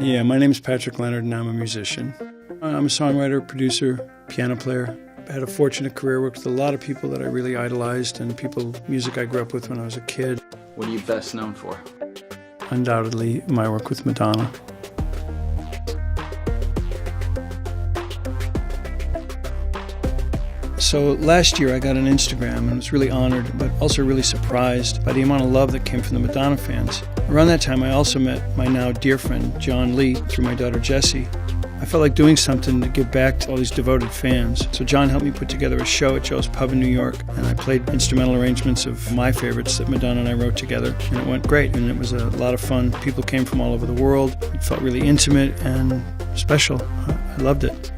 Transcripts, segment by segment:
Yeah, my name is Patrick Leonard, and I'm a musician. I'm a songwriter, producer, piano player. I had a fortunate career, worked with a lot of people that I really idolized and music I grew up with when I was a kid. What are you best known for? Undoubtedly, my work with Madonna. So last year I got an Instagram and was really honored, but also really surprised by the amount of love that came from the Madonna fans. Around that time I also met my now dear friend John Lee through my daughter Jessie. I felt like doing something to give back to all these devoted fans. So John helped me put together a show at Joe's Pub in New York, and I played instrumental arrangements of my favorites that Madonna and I wrote together, and it went great, and it was a lot of fun. People came from all over the world. It felt really intimate and special. I loved it.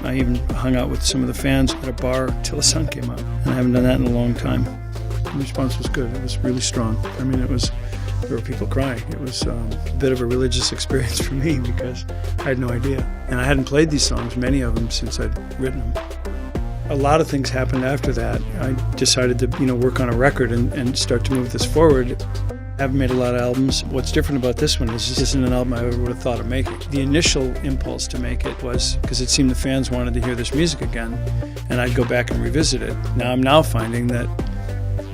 I even hung out with some of the fans at a bar till the sun came up, and I haven't done that in a long time. The response was good. It was really strong. I mean, there were people crying. It was a bit of a religious experience for me because I had no idea. And I hadn't played these songs, many of them, since I'd written them. A lot of things happened after that. I decided to, work on a record and start to move this forward. I haven't made a lot of albums. What's different about this one is this isn't an album I ever would have thought of making. The initial impulse to make it was because it seemed the fans wanted to hear this music again, and I'd go back and revisit it. I'm finding that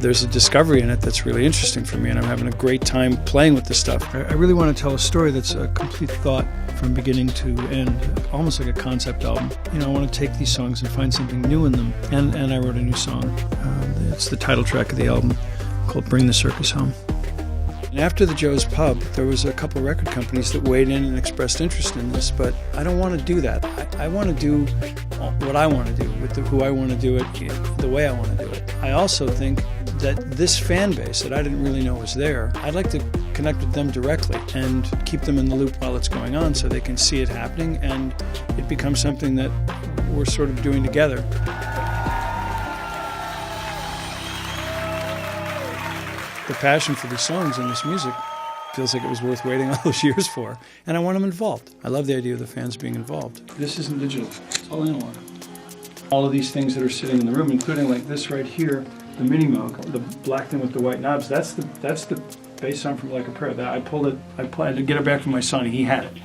there's a discovery in it that's really interesting for me, and I'm having a great time playing with this stuff. I really want to tell a story that's a complete thought from beginning to end, almost like a concept album. I want to take these songs and find something new in them, and I wrote a new song. It's the title track of the album called Bring the Circus Home. And after the Joe's Pub, there was a couple record companies that weighed in and expressed interest in this, but I don't want to do that. I want to do what I want to do, with who I want to do it, the way I want to do it. I also think that this fan base that I didn't really know was there, I'd like to connect with them directly and keep them in the loop while it's going on so they can see it happening and it becomes something that we're sort of doing together. The passion for these songs and this music feels like it was worth waiting all those years for, and I want them involved. I love the idea of the fans being involved. This isn't digital, it's all analog. All of these things that are sitting in the room, including like this right here, the Mini Moog, the black thing with the white knobs, that's the bass song from Like a Prayer. I had to get it back from my son, he had it,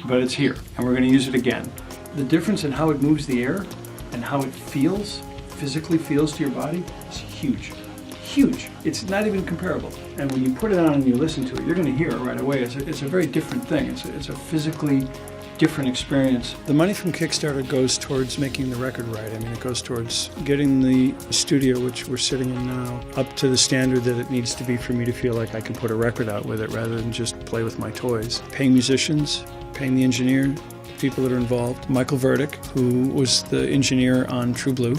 but it's here, and we're going to use it again. The difference in how it moves the air and how it physically feels to your body is huge. Huge. It's not even comparable. And when you put it on and you listen to it, you're going to hear it right away. It's a very different thing. It's a physically different experience. The money from Kickstarter goes towards making the record right. It goes towards getting the studio, which we're sitting in now, up to the standard that it needs to be for me to feel like I can put a record out with it rather than just play with my toys. Paying musicians, paying the engineer, people that are involved. Michael Verdick, who was the engineer on True Blue,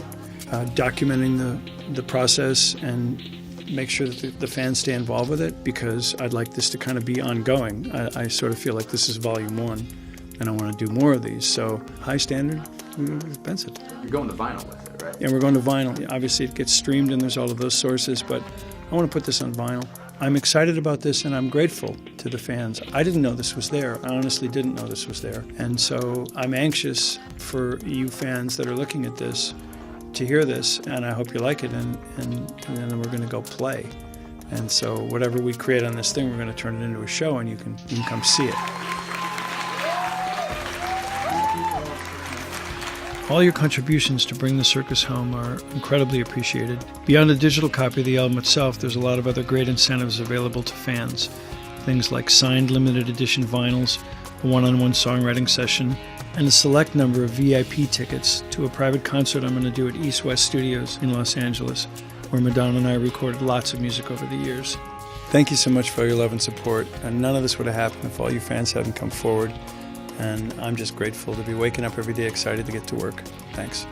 documenting the process and make sure that the fans stay involved with it because I'd like this to kind of be ongoing. I sort of feel like this is volume one and I want to do more of these. So high standard, expensive. You're going to vinyl with it, right? Yeah, we're going to vinyl. Obviously it gets streamed and there's all of those sources, but I want to put this on vinyl. I'm excited about this and I'm grateful to the fans. I didn't know this was there. I honestly didn't know this was there. And so I'm anxious for you fans that are looking at this to hear this, and I hope you like it, and then we're going to go play. And so whatever we create on this thing, we're going to turn it into a show, and you can come see it. All your contributions to Bring the Circus Home are incredibly appreciated. Beyond a digital copy of the album itself, there's a lot of other great incentives available to fans. Things like signed limited edition vinyls, a one-on-one songwriting session, and a select number of VIP tickets to a private concert I'm going to do at East West Studios in Los Angeles, where Madonna and I recorded lots of music over the years. Thank you so much for your love and support, and none of this would have happened if all you fans hadn't come forward, and I'm just grateful to be waking up every day excited to get to work. Thanks.